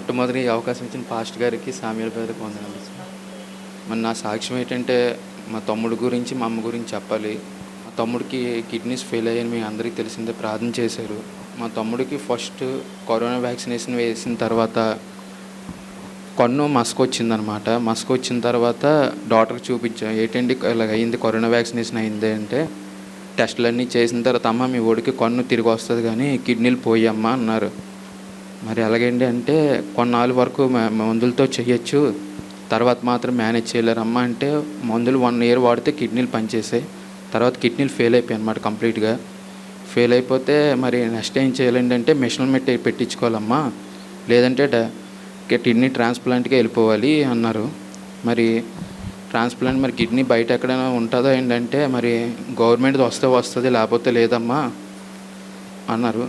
మొట్టమొదటి ఈ అవకాశం ఇచ్చిన పాస్టర్ గారికి, సామ్యూల్ బ్రదర్‌కి వందనాలు సార్. మరి నా సాక్ష్యం ఏంటంటే, మా తమ్ముడు గురించి, మా అమ్మ గురించి చెప్పాలి. మా తమ్ముడికి కిడ్నీస్ ఫెయిల్ అయ్యాయని మీ అందరికీ తెలిసిందే, ప్రార్థన చేశారు. మా తమ్ముడికి ఫస్ట్ కరోనా వ్యాక్సినేషన్ వేసిన తర్వాత కన్ను మసకొచ్చిందనమాట. మసకొచ్చిన తర్వాత డాక్టర్‌కి చూపించాం. ఏంటండి ఇలాగ అయింది, కరోనా వ్యాక్సినేషన్ అయింది అంటే, టెస్టులన్నీ చేసిన తర్వాత, అమ్మ మీ వాడికి కన్ను తిరిగి వస్తుంది కానీ కిడ్నీలు పోయమ్మా అన్నారు. మరి ఎలాగండి అంటే, కొన్నాళ్ళ వరకు మందులతో చేయొచ్చు, తర్వాత మాత్రం మేనేజ్ చేయలేరమ్మా అంటే, మందులు 1 ఇయర్ వాడితే కిడ్నీలు పనిచేసాయి. తర్వాత కిడ్నీలు ఫెయిల్ అయిపోయాయి అన్నమాట కంప్లీట్గా. ఫెయిల్ అయిపోతే మరి నెక్స్ట్ ఏం చేయాలండి అంటే, మిషన్లు పెట్టించుకోవాలమ్మా, లేదంటే కిడ్నీ ట్రాన్స్ప్లాంట్కి వెళ్ళిపోవాలి అన్నారు. మరి ట్రాన్స్ప్లాంట్ మరి కిడ్నీ బయట ఎక్కడైనా ఉంటుందో ఏంటంటే, మరి గవర్నమెంట్ది వస్తే వస్తుంది, లేకపోతే లేదమ్మా అన్నారు.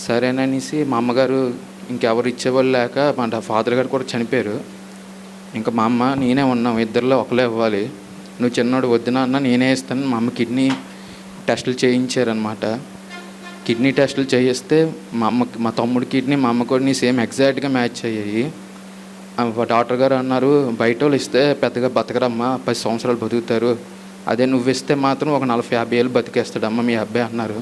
సరేననేసి మా అమ్మగారు ఇంకెవరు ఇచ్చేవాళ్ళు లేక, మా ఫాదర్ గారు కూడా చనిపోయారు. ఇంకా మా అమ్మ నేనే ఉన్నాం, ఇద్దరిలో ఒకరే ఇవ్వాలి, నువ్వు చిన్నోడు వద్దునా అన్న నేనే ఇస్తాను. మా అమ్మ కిడ్నీ టెస్టులు చేయించారనమాట. కిడ్నీ టెస్టులు చేయిస్తే మా తమ్ముడి కిడ్నీ మా అమ్మ కిడ్నీ సేమ్ ఎగ్జాక్ట్గా మ్యాచ్ అయ్యాయి. డాక్టర్ గారు అన్నారు, బయట వాళ్ళు ఇస్తే పెద్దగా బతకరమ్మా, 10 సంవత్సరాలు బతుకుతారు, అదే నువ్వు ఇస్తే మాత్రం ఒక 40-50 ఏళ్ళు బతికేస్తాడమ్మా మీ అబ్బాయి అన్నారు.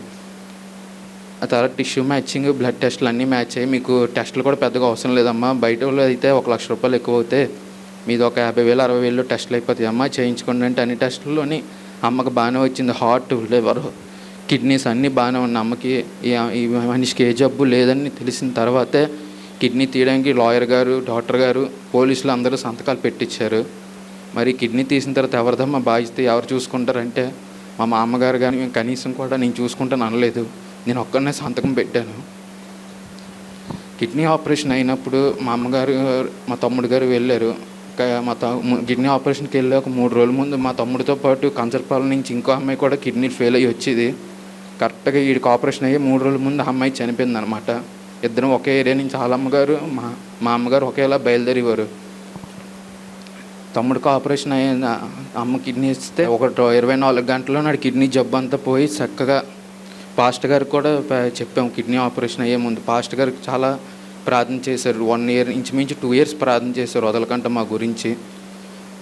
ఆ తర్వాత టిష్యూ మ్యాచింగ్, బ్లడ్ టెస్టులు అన్నీ మ్యాచ్ అయ్యి, మీకు టెస్టులు కూడా పెద్దగా అవసరం లేదమ్మా, బయట వాళ్ళు అయితే 1 లక్ష రూపాయలు ఎక్కువ అవుతాయి, మీది ఒక 50,000-60,000 టెస్టులు అయిపోతాయి అమ్మా, చేయించుకోండి అంటే అన్ని టెస్టుల్లోని అమ్మకి బాగానే వచ్చింది. హార్ట్, లివర్, కిడ్నీస్ అన్నీ బాగానే ఉన్నాయి. అమ్మకి ఈ మనిషికి ఏ జబ్బు లేదని తెలిసిన తర్వాతే కిడ్నీ తీయడానికి లాయర్ గారు, డాక్టర్ గారు, పోలీసులు అందరూ సంతకాలు పెట్టించారు. మరి కిడ్నీ తీసిన తర్వాత ఎవరిదమ్మా బాధ్యత, ఎవరు చూసుకుంటారంటే, మా మామగారు కానీ కనీసం కూడా నేను చూసుకుంటాను అనలేదు, నేను ఒక్కడనే సంతకం పెట్టాను. కిడ్నీ ఆపరేషన్ అయినప్పుడు మా అమ్మగారు, మా తమ్ముడు గారు వెళ్ళారు. కిడ్నీ ఆపరేషన్కి వెళ్ళి ఒక 3 రోజుల ముందు మా తమ్ముడితో పాటు కంచరపాలెం నుంచి ఇంకో అమ్మాయి కూడా కిడ్నీ ఫెయిల్ అయ్యి వచ్చేది. కరెక్ట్గా వీడికి ఆపరేషన్ అయ్యి 3 రోజుల ముందు ఆ అమ్మాయి చనిపోయింది అనమాట. ఇద్దరం ఒకే ఏరియా నుంచి, వాళ్ళ అమ్మగారు మా అమ్మగారు ఒకేలా బయలుదేరేవారు. తమ్ముడికి ఆపరేషన్ అయిన అమ్మ కిడ్నీ ఇస్తే ఒక 24 గంటల్లో నాడు కిడ్నీ జబ్బు అంతా పోయి చక్కగా పాస్టర్ గారికి కూడా చెప్పాము. కిడ్నీ ఆపరేషన్ అయ్యే ముందు పాస్టర్ గారికి చాలా ప్రార్థన చేశారు. 1 ఇయర్ ఇంచుమించు 2 ఇయర్స్ ప్రార్థన చేశారు వదలకంట మా గురించి.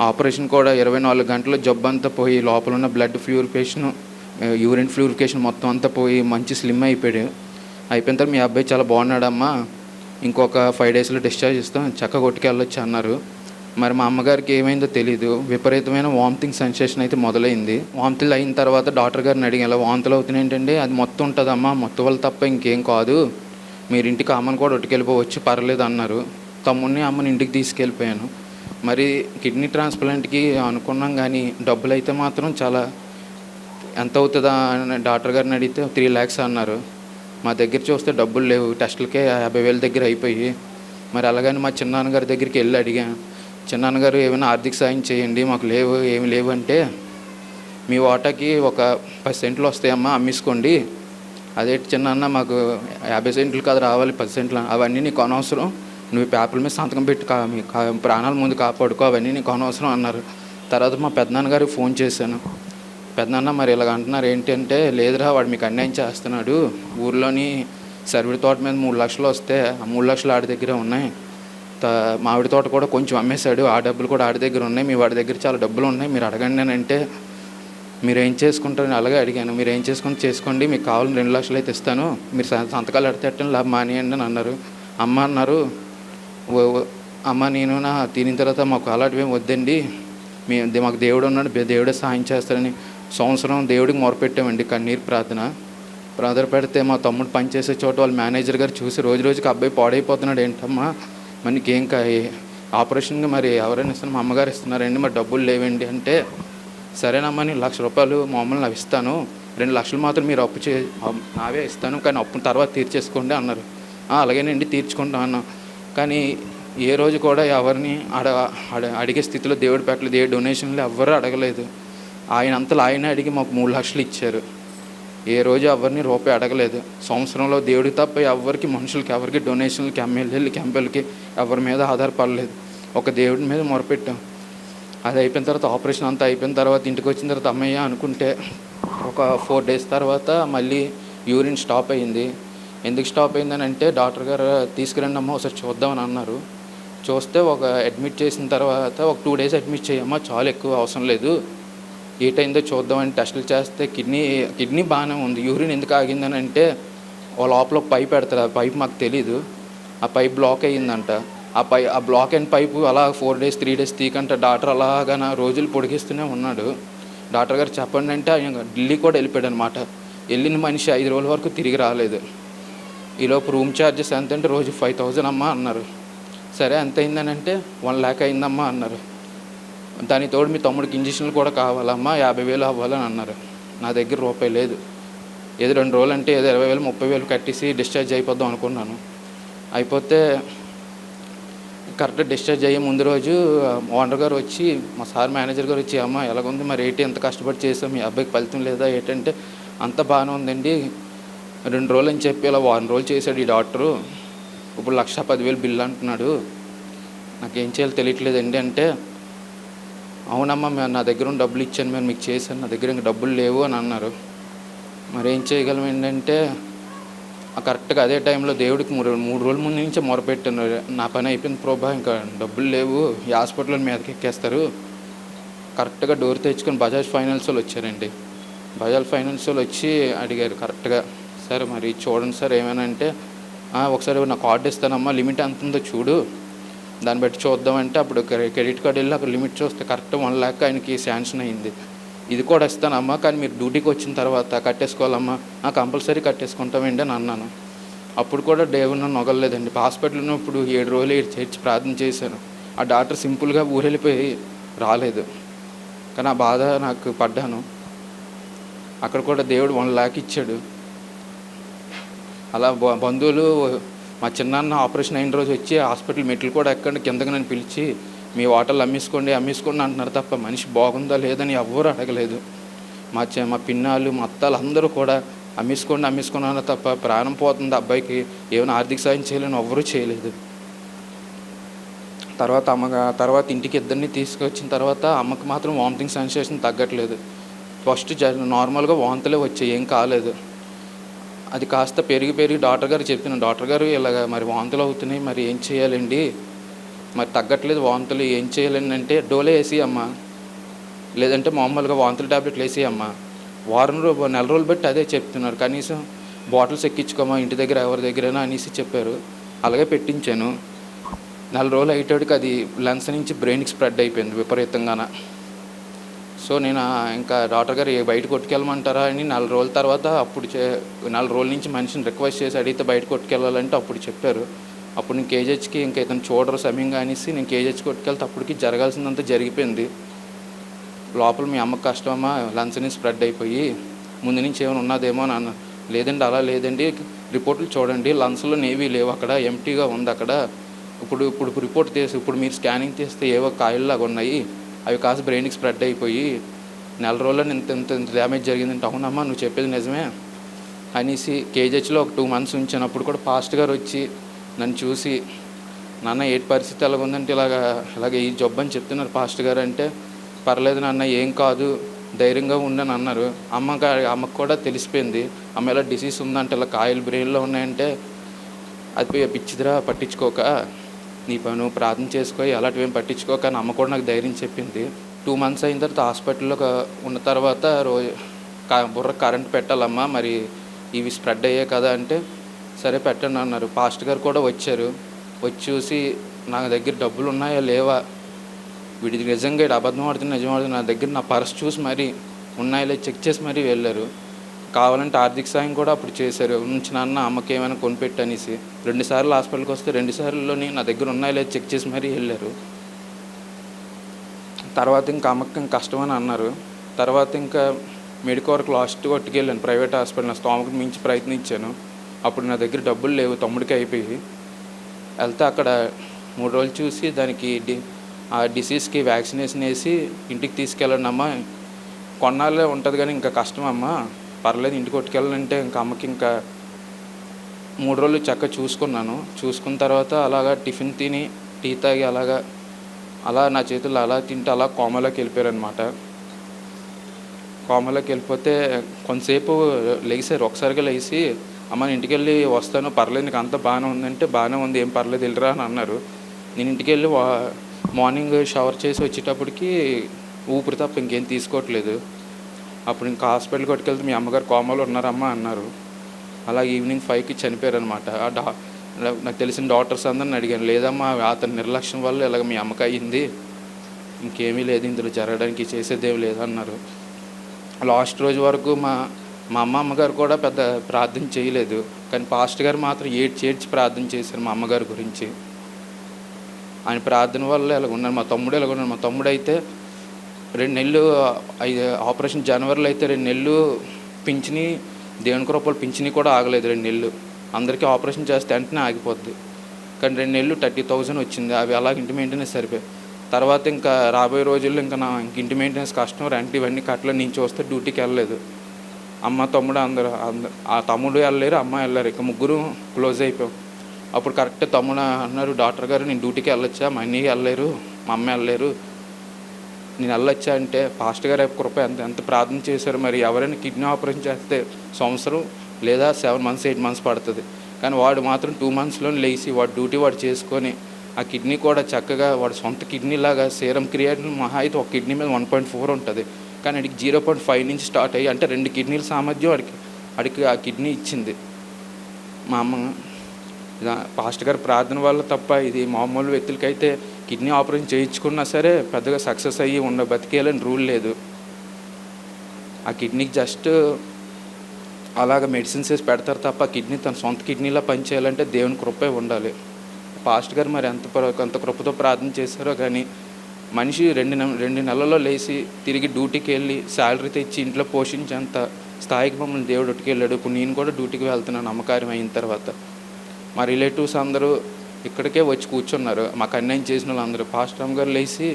ఆపరేషన్ కూడా 24 గంటల్లో జబ్బు అంతా పోయి, లోపల ఉన్న బ్లడ్ ప్యూరిఫికేషన్, యూరిన్ ప్యూరిఫికేషన్ మొత్తం అంతా పోయి మంచి స్లిమ్ అయిపోయాడు. అయిపోయిన తర్వాత మీ అబ్బాయి చాలా బాగున్నాడమ్మా, ఇంకొక 5 డేస్లో డిశ్చార్జ్ ఇస్తాం, చక్కగా కొట్టుకెళ్ళొచ్చు అన్నారు. మరి మా అమ్మగారికి ఏమైందో తెలీదు, విపరీతమైన వామిటింగ్ సెన్సేషన్ అయితే మొదలైంది. వాంతులు అయిన తర్వాత డాక్టర్ గారిని అడిగాను, ఇలా వాంతులు అవుతున్నాయి ఏంటండి, అది మొత్తం ఉంటుందమ్మా, మొత్తం వల్ల తప్ప ఇంకేం కాదు, మీరు ఇంటికి అమ్మని కూడా ఒట్టుకెళ్ళిపోవచ్చు, పర్లేదు అన్నారు. తమ్ముడిని అమ్మని ఇంటికి తీసుకెళ్ళిపోయాను. మరి కిడ్నీ ట్రాన్స్ప్లాంట్కి అనుకున్నాం కానీ డబ్బులు అయితే మాత్రం చాలా, ఎంత అవుతుందా అని డాక్టర్ గారిని అడిగితే 3 lakhs అన్నారు. మా దగ్గర చూస్తే డబ్బులు లేవు, టెస్టులకే 50,000 దగ్గర అయిపోయి. మరి అలాగని మా చిన్నాన్నగారి దగ్గరికి వెళ్ళి అడిగాను, చిన్నాన్నగారు ఏమైనా ఆర్థిక సాయం చేయండి, మాకు లేవు, ఏమి లేవు అంటే, మీ వాటాకి ఒక 10 సెంట్లు వస్తాయమ్మా, అమ్మేసుకోండి. అదేంటి చిన్నాన్న, మాకు 50 సెంట్లు కాదు రావాలి, 10 సెంట్లు, అవన్నీ నీకు అనవసరం, నువ్వు పేపర్ల మీద సంతకం పెట్టి మీ ప్రాణాల ముందు కాపాడుకో, అవన్నీ నీకు అనవసరం అన్నారు. తర్వాత మా పెద్దనాన్నగారికి ఫోన్ చేశాను, పెద్దనాన్న మరి ఇలాగ అంటున్నారు ఏంటి అంటే, లేదురా వాడు మీకు అన్యాయం చేస్తున్నాడు, ఊర్లోని సర్వీడి తోట మీద 3 లక్షలు వస్తే ఆ 3 లక్షలు ఆడి దగ్గరే ఉన్నాయి, మామిడి తోట కూడా కొంచెం అమ్మేశాడు, ఆ డబ్బులు కూడా ఆడి దగ్గర ఉన్నాయి, మీ వాడి దగ్గర చాలా డబ్బులు ఉన్నాయి, మీరు అడగండి అని అంటే, మీరు ఏం చేసుకుంటారని అలాగే అడిగాను. మీరు ఏం చేసుకోండి, మీకు కావాలని 2 లక్షలు అయితే ఇస్తాను, మీరు సంతకాలు ఎడతెట్టండి, లాభ మానేయండి అని అన్నారు. అమ్మ అన్నారు, అమ్మ నేను తినిన తర్వాత మాకు అలాంటివి ఏమి వద్దండి, మాకు దేవుడు ఉన్నాడు, దేవుడే సహాయం చేస్తారని సంవత్సరం దేవుడికి మొరపెట్టామండి, కన్నీరు ప్రార్థన పెడితే మా తమ్ముడు పనిచేసే చోట వాళ్ళ మేనేజర్ గారు చూసి, రోజుకి అబ్బాయి పాడైపోతున్నాడు, ఏంటమ్మా మనకి ఏం ఆపరేషన్గా మరి ఎవరైనా ఇస్తాను, మా అమ్మగారు ఇస్తున్నారండి, మరి డబ్బులు లేవండి అంటే, సరేనమ్మా నేను 1,00,000 రూపాయలు మామూలు నాకు ఇస్తాను, 2 లక్షలు మాత్రం మీరు అప్పు నావే ఇస్తాను, కానీ అప్పు తర్వాత తీర్చేసుకోండి అన్నారు. అలాగేనండి తీర్చుకుంటాం అన్నాం. కానీ ఏ రోజు కూడా ఎవరిని అడిగే స్థితిలో దేవుడు పెట్టలేదు, ఏ డొనేషన్లు ఎవ్వరూ అడగలేదు. అంతలో ఆయన అడిగి మాకు 3 లక్షలు ఇచ్చారు. ఏ రోజు ఎవరిని రూపాయి అడగలేదు. సంవత్సరంలో దేవుడికి తప్ప ఎవరికి, మనుషులకి ఎవరికి డొనేషన్లకి, ఎమ్మెల్యేలకి, ఎంపీలకి ఎవరి మీద ఆధారపడలేదు. ఒక దేవుడి మీద మొరపెట్టాం. అది అయిపోయిన తర్వాత, ఆపరేషన్ అంతా అయిపోయిన తర్వాత ఇంటికి వచ్చిన తర్వాత అమ్మయ్య అనుకుంటే, ఒక 4 డేస్ తర్వాత మళ్ళీ యూరిన్ స్టాప్ అయ్యింది. ఎందుకు స్టాప్ అయిందని అంటే, డాక్టర్ గారు తీసుకురండి అమ్మ ఒకసారి చూద్దామని అన్నారు. చూస్తే అడ్మిట్ చేసిన తర్వాత ఒక 2 డేస్ అడ్మిట్ చేయమ్మా, చాలు, ఎక్కువ అవసరం లేదు, ఏటైందో చూద్దామని టెస్టులు చేస్తే కిడ్నీ బాగానే ఉంది. యూరిన్ ఎందుకు ఆగిందని అంటే లోపల ఒక పైప్ పెడతారు, ఆ పైప్ మాకు తెలీదు. ఆ పైప్ బ్లాక్ అయ్యిందంట. ఆ బ్లాక్ అయిన పైపు అలా 4 డేస్ 3 డేస్ తీకంట డాక్టర్ అలాగా నా రోజులు పొడిగిస్తూనే ఉన్నాడు. డాక్టర్ గారు చెప్పండి అంటే ఆయన ఢిల్లీ కూడా వెళ్ళిపోయాడు అనమాట. వెళ్ళిన మనిషి 5 రోజుల వరకు తిరిగి రాలేదు. ఈలోపు రూమ్ ఛార్జెస్ ఎంత అంటే రోజు 5,000 అమ్మా అన్నారు. సరే ఎంత అయిందని అంటే 1 lakh అయిందమ్మా అన్నారు. దానికి తోడు మీ తమ్ముడికి ఇంజక్షన్లు కూడా కావాలమ్మా, 50,000 అవ్వాలని అన్నారు. నా దగ్గర రూపాయి లేదు. ఏదో 2 రోజులు అంటే ఏదో 20,000 30,000 కట్టేసి డిశ్చార్జ్ అయిపోద్దాం అనుకున్నాను. అయిపోతే కరెక్ట్ డిశ్చార్జ్ అయ్యే ముందు రోజు ఓనర్ గారు వచ్చి, మా సార్ మేనేజర్ గారు వచ్చి, అమ్మ ఎలాగుంది మరి, ఎంత కష్టపడి చేసాం, మీ అబ్బాయికి ఫలితం లేదా ఏంటంటే అంత బాగానే ఉందండి, 2 రోజులు అని చెప్పి ఇలా 1 రోజు చేశాడు ఈ డాక్టరు, ఇప్పుడు 1,10,000 బిల్లు అంటున్నాడు, నాకేం చేయాలో తెలియట్లేదండి అంటే, అవునమ్మా నా దగ్గర ఉన్న డబ్బులు ఇచ్చాను, మేము మీకు చేశాను, నా దగ్గర ఇంక డబ్బులు లేవు అని అన్నారు. మరి ఏం చేయగలం ఏంటంటే కరెక్ట్గా అదే టైంలో దేవుడికి 3 రోజుల ముందు నుంచే మొరపెట్టాను, నా పని అయిపోయింది ప్రభా, ఇంకా డబ్బులు లేవు, ఈ హాస్పిటల్ మీదకి ఎక్కేస్తారు. కరెక్ట్గా డోర్ తెచ్చుకొని బజాజ్ ఫైనాన్స్ వాళ్ళు వచ్చారండి. బజాజ్ ఫైనాన్స్ వాళ్ళు వచ్చి అడిగారు కరెక్ట్గా, సార్ మరి చూడండి సార్ ఏమైనా అంటే, ఒకసారి నా కార్డు ఇస్తానమ్మా, లిమిట్ ఎంత ఉందో చూడు, దాన్ని బట్టి చూద్దామంటే అప్పుడు క్రెడిట్ కార్డు వెళ్ళి అక్కడ లిమిట్ చూస్తే కరెక్ట్ 1 lakh ఆయనకి శాంక్షన్ అయింది. ఇది కూడా ఇస్తానమ్మా, కానీ మీరు డ్యూటీకి వచ్చిన తర్వాత కట్టేసుకోవాలమ్మా, కంపల్సరీ కట్టేసుకుంటామండి అని అన్నాను. అప్పుడు కూడా దేవుని నొగలేదండి. హాస్పిటల్ ఉన్నప్పుడు 7 రోజులు చేర్చి ప్రార్థన చేశాను. ఆ డాక్టర్ సింపుల్గా ఊరెళ్ళిపోయి రాలేదు, కానీ ఆ బాధ నాకు పడ్డాను. అక్కడ కూడా దేవుడు 1 lakh ఇచ్చాడు. అలా బంధువులు మా చిన్నాన్న ఆపరేషన్ అయిన రోజు వచ్చి హాస్పిటల్ మెట్లు కూడా ఎక్కండి కిందకి నన్ను పిలిచి, మీ హోటల్ అమ్మేసుకోండి అంటున్నారు తప్ప మనిషి బాగుందా లేదని ఎవ్వరూ అడగలేదు. మా పిన్నాలు మా అత్తాలు అందరూ కూడా అమ్మేసుకోండి అన్నారు తప్ప, ప్రాణం పోతుంది అబ్బాయికి, ఏమైనా ఆర్థిక సాయం చేయాలని ఎవ్వరూ చేయలేదు. తర్వాత ఇంటికి ఇద్దరిని తీసుకొచ్చిన తర్వాత అమ్మకి మాత్రం వామిటింగ్ సెన్సేషన్ తగ్గట్లేదు. ఫస్ట్ నార్మల్గా వాంతులే వచ్చాయి, ఏం కాలేదు. అది కాస్త పెరిగి డాక్టర్ గారు చెప్తున్నాను, డాక్టర్ గారు ఇలాగ మరి వాంతులు అవుతున్నాయి, మరి ఏం చేయాలండి, మరి తగ్గట్లేదు వాంతులు, ఏం చేయాలని అంటే డోలో వేసి అమ్మ, లేదంటే మామూలుగా వాంతుల ట్యాబ్లెట్లు వేసి అమ్మ, నెల రోజులు బట్టి అదే చెప్తున్నారు, కనీసం బాటిల్స్ ఎక్కించుకోమా ఇంటి దగ్గర ఎవరి దగ్గరైనా అనేసి చెప్పారు. అలాగే పెట్టించాను. 4 రోజులు అయ్యేటోడికి అది లంగ్స్ నుంచి బ్రెయిన్కి స్ప్రెడ్ అయిపోయింది విపరీతంగాన. సో నేను ఇంకా డాక్టర్ గారు బయట కొట్టుకెళ్ళమంటారా అని 4 రోజుల తర్వాత 4 రోజుల నుంచి మనిషిని రిక్వెస్ట్ చేసి అడిగితే బయట కొట్టుకెళ్ళాలంటే అప్పుడు చెప్పారు. అప్పుడు నేను కేజీహెచ్కి ఇంకా ఇతను చూడరు సమయంగా అనేసి నేను కేజీహెచ్ కొట్టుకెళ్తే అప్పటికి జరగాల్సిందంతా జరిగిపోయింది. లోపల మీ అమ్మకి కష్టమమ్మా, లంగ్స్ నుంచి స్ప్రెడ్ అయిపోయి ముందు నుంచి ఏమైనా ఉన్నదేమో అని అన్న. లేదండి అలా లేదండి, రిపోర్ట్లు చూడండి, లంగ్స్లో నేవీ లేవు, అక్కడ ఎంటీగా ఉంది అక్కడ, ఇప్పుడు రిపోర్ట్ ఇప్పుడు మీరు స్కానింగ్ చేస్తే ఏవో కాయల్లాగా ఉన్నాయి, అవి కాస్త బ్రెయిన్కి స్ప్రెడ్ అయిపోయి 4 రోజుల్లో ఇంత డ్యామేజ్ జరిగిందంటే, అవునమ్మా నువ్వు చెప్పేది నిజమే అనేసి కేజీహెచ్లో ఒక 2 months ఉంచాను. అప్పుడు కూడా పాస్ట్ గారు వచ్చి నన్ను చూసి, నాన్న ఏంటి పరిస్థితి ఎలాగ ఉందంటే ఇలాగే ఈ జబ్బు అని చెప్తున్నారు పాస్ట్ గారు అంటే, పర్లేదు నాన్న ఏం కాదు ధైర్యంగా ఉండని అన్నారు. అమ్మకు కూడా తెలిసిపోయింది, అమ్మ ఇలా డిసీజ్ ఉందంటే, ఇలా కాయలు బ్రెయిన్లో ఉన్నాయంటే, అది పిచ్చిదిరా పట్టించుకోక, నువ్వు ప్రార్థన చేసుకో, అలాంటివి ఏం పట్టించుకోక అని అమ్మ కూడా నాకు ధైర్యం చెప్పింది. 2 months అయిన తర్వాత హాస్పిటల్లో ఉన్న తర్వాత బుర్ర కరెంట్ పెట్టాలమ్మా, మరి ఇవి స్ప్రెడ్ అయ్యాయి కదా అంటే, సరే పెట్టండి అన్నారు. పాస్ట్ గారు కూడా వచ్చి చూసి నా దగ్గర డబ్బులు ఉన్నాయా లేవా, వీడిది నిజంగా అబద్ధం ఆడుతుంది నిజం ఆడుతుంది, నా దగ్గర నా పర్స్ చూసి మరీ ఉన్నాయో లేదు చెక్ చేసి మరీ వెళ్ళారు. కావాలంటే ఆర్థిక సాయం కూడా అప్పుడు చేశారు, నుంచి నాన్న అమ్మకి ఏమైనా కొనిపెట్టనేసి. 2 సార్లు హాస్పిటల్కి వస్తే 2 సార్లులోని నా దగ్గర ఉన్నాయో లేదు చెక్ చేసి మరీ వెళ్ళారు. తర్వాత ఇంకా అమ్మకి ఇంకా కష్టమని అన్నారు. తర్వాత ఇంకా మెడికోర్కి లాస్ట్ కొట్టుకెళ్ళాను ప్రైవేట్ హాస్పిటల్, నా స్తోమకు మించి ప్రయత్నించాను. అప్పుడు నా దగ్గర డబ్బులు లేవు, తమ్ముడికి అయిపోయి వెళ్తే అక్కడ 3 రోజులు చూసి దానికి ఆ డిసీజ్కి వ్యాక్సినేషన్ వేసి ఇంటికి తీసుకెళ్ళండి అమ్మ, కొన్నాళ్ళే ఉంటుంది కానీ ఇంకా కష్టం అమ్మ, పర్లేదు ఇంటికి కొట్టుకెళ్ళాలంటే ఇంకా అమ్మకి ఇంకా 3 రోజులు చక్కగా చూసుకున్న తర్వాత అలాగా టిఫిన్ తిని టీ తాగి అలా నా చేతుల్లో అలా తింటే అలా కోమాలోకి వెళ్ళిపోయారనమాట. కోమాలోకి వెళ్ళిపోతే కొంతసేపు లేచారు, ఒకసారిగా లేచి అమ్మ ఇంటికి వెళ్ళి వస్తాను, పర్లేదు నీకు అంతా బాగానే ఉందంటే, బాగానే ఉంది ఏం పర్లేదు వెళ్ళరా అని అన్నారు. నేను ఇంటికి వెళ్ళి మార్నింగ్ షవర్ చేసి వచ్చేటప్పటికి ఊపిరి తప్ప ఇంకేం తీసుకోవట్లేదు. అప్పుడు ఇంకా హాస్పిటల్కి పట్టుకెళ్తే మీ అమ్మగారు కోమాలో ఉన్నారమ్మా అన్నారు. అలా ఈవినింగ్ 5కి చనిపోయారనమాట. నాకు తెలిసిన డాక్టర్స్ అందరిని అడిగాను, లేదమ్మా అతని నిర్లక్ష్యం వల్ల ఇలాగ మీ అమ్మకి అయ్యింది, ఇంకేమీ లేదు ఇందులో జరగడానికి, చేసేదేమి లేదన్నారు. లాస్ట్ రోజు వరకు మా అమ్మగారు కూడా పెద్ద ప్రార్థన చేయలేదు. కానీ పాస్టర్ గారు మాత్రం ఏడ్చి ప్రార్థన చేశారు మా అమ్మగారి గురించి. ఆయన ప్రార్థన వల్ల ఇలాగ ఉన్నారు. మా తమ్ముడు ఇలాగ ఉన్నారు. మా తమ్ముడు అయితే 2 నెలలు ఆపరేషన్ జనవరిలో అయితే 2 నెలలు పింఛని, దేవుని కృపలో పింఛని కూడా ఆగలేదు. 2 నెలలు అందరికీ ఆపరేషన్ చేస్తే వెంటనే ఆగిపోద్ది. కానీ 2 నెలలు 30,000 వచ్చింది. అవి అలాగ ఇంటి మెయింటెనెన్స్ సరిపోయి. తర్వాత ఇంకా రాబోయే రోజుల్లో ఇంకా ఇంటి మెయింటెనెన్స్ కష్టం, రెంట్ ఇవన్నీ కట్టలేదు. నేను చూస్తే డ్యూటీకి వెళ్ళలేదు. అమ్మ తమ్ముడు అందరూ ఆ తమ్ముడు వెళ్ళలేరు, అమ్మ వెళ్ళారు. ఇక ముగ్గురు క్లోజ్ అయిపోయాం. అప్పుడు కరెక్ట్ తమ్ముడు అన్నారు, డాక్టర్ గారు నేను డ్యూటీకి వెళ్ళొచ్చా, మా అన్నయ్య వెళ్ళలేరు, మా అమ్మ వెళ్ళలేరు, నేను వెళ్ళొచ్చా అంటే, పాస్టర్ గారు కృప ఎంత ప్రార్థన చేశారు. మరి ఎవరైనా కిడ్నీ ఆపరేషన్ చేస్తే సంవత్సరం లేదా 7 months 8 months పడుతుంది. కానీ వాడు మాత్రం 2 monthsలో లేచి వాడు డ్యూటీ వాడు చేసుకొని ఆ కిడ్నీ కూడా చక్కగా వాడు సొంత కిడ్నీ లాగా సీరం క్రియేటిన్ మహా అయితే ఒక కిడ్నీ మీద 1.4 ఉంటుంది. కానీ వాడికి 0.5 నుంచి స్టార్ట్ అయ్యి, అంటే 2 కిడ్నీల సామర్థ్యం వాడికి ఆ కిడ్నీ ఇచ్చింది మా అమ్మ. పాస్టర్ గారి ప్రార్థన వల్ల తప్ప ఇది మామూలు వ్యక్తులకైతే కిడ్నీ ఆపరేషన్ చేయించుకున్నా సరే పెద్దగా సక్సెస్ అయ్యి బతికేయాలని రూల్ లేదు. ఆ కిడ్నీకి జస్ట్ అలాగ మెడిసిన్స్ వేసి పెడతారు తప్ప కిడ్నీ తన సొంత కిడ్నీలా పనిచేయాలంటే దేవుని కృపే ఉండాలి. పాస్టర్ గారు మరి ఎంత కృపతో ప్రార్థన చేశారో కానీ మనిషి 2 నెలల్లో లేచి తిరిగి డ్యూటీకి వెళ్ళి శాలరీ తెచ్చి ఇంట్లో పోషించేంత స్థాయికి మమ్మల్ని దేవుడు ఉట్టుకెళ్ళాడు. ఇప్పుడు నేను కూడా డ్యూటీకి వెళ్తున్నాను నమ్మకారం అయిన తర్వాత. మా రిలేటివ్స్ అందరూ ఇక్కడికే వచ్చి కూర్చున్నారు. మాకు అన్యాయం చేసిన వాళ్ళందరూ. పాస్టర్ గారు లేచి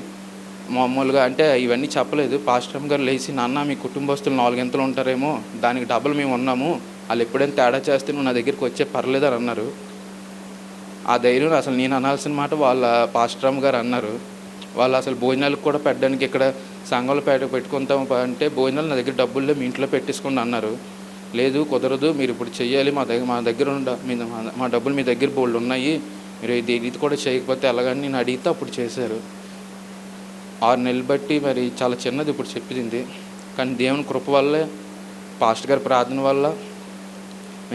మామూలుగా, అంటే ఇవన్నీ చెప్పలేదు, పాస్టర్ గారు లేచి, నాన్న మీ కుటుంబస్తులు 4 ఇంతలు ఉంటారేమో, దానికి డబుల్ మేము ఉన్నాము, వాళ్ళు ఎప్పుడైనా తేడా చేస్తే నువ్వు నా దగ్గరికి వచ్చే పర్లేదు అని అన్నారు. ఆ ధైర్యం అసలు నేను అనాల్సిన మాట వాళ్ళ పాస్టర్ గారు అన్నారు. వాళ్ళు అసలు భోజనాలకు కూడా పెట్టడానికి ఇక్కడ సంఘంలో పెట్టుకుంటాం అంటే, భోజనాలు నా దగ్గర డబ్బుల్లో మీ ఇంట్లో పెట్టేసుకోండి అన్నారు. లేదు కుదరదు, మీరు ఇప్పుడు చెయ్యాలి, మా దగ్గర మా డబ్బులు మీ దగ్గర బోల్డ్ ఉన్నాయి, మీరు ఇది కూడా చేయకపోతే ఎలాగని నేను అడిగితే అప్పుడు చేశారు. 6 నెలలు బట్టి మరి చాలా చిన్నది ఇప్పుడు చెప్పింది. కానీ దేవుని కృప వల్లే, పాస్టర్ గారి ప్రార్థన వల్ల,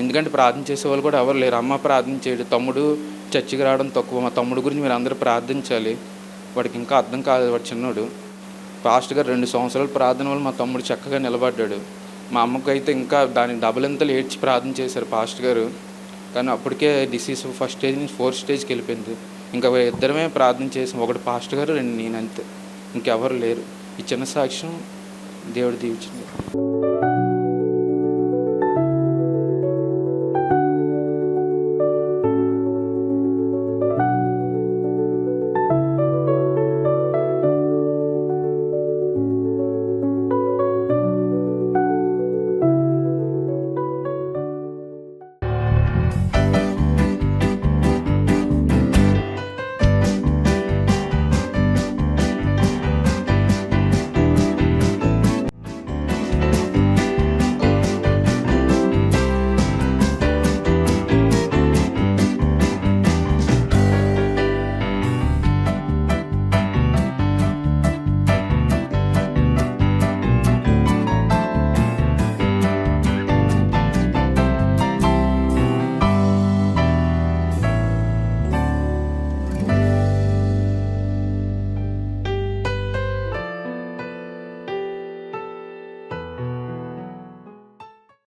ఎందుకంటే ప్రార్థన చేసేవాళ్ళు కూడా ఎవరు లేరు. అమ్మ ప్రార్థన చేయడు, తమ్ముడు చర్చికి రావడం తక్కువ. మా తమ్ముడు గురించి మీరు అందరూ ప్రార్థించాలి, వాడికి ఇంకా అర్థం కాదు, వాడు చిన్నోడు. పాస్టర్ గారు 2 సంవత్సరాల ప్రార్థన వల్ల మా తమ్ముడు చక్కగా నిలబడ్డాడు. మా అమ్మకు అయితే ఇంకా దానికి డబుల్ ఎంతలు ఏడ్చి ప్రార్థన చేశారు పాస్టర్ గారు. కానీ అప్పటికే డిసీజ్ ఫస్ట్ స్టేజ్ నుంచి 4th స్టేజ్కి వెళ్ళిపోయింది. ఇంకా ఇద్దరమే ప్రార్థన చేసాం, ఒకటి పాస్టర్ గారు, 2 నేనంతే, ఇంకెవరు లేరు. ఈ చిన్న సాక్ష్యం దేవుడు దీవించింది.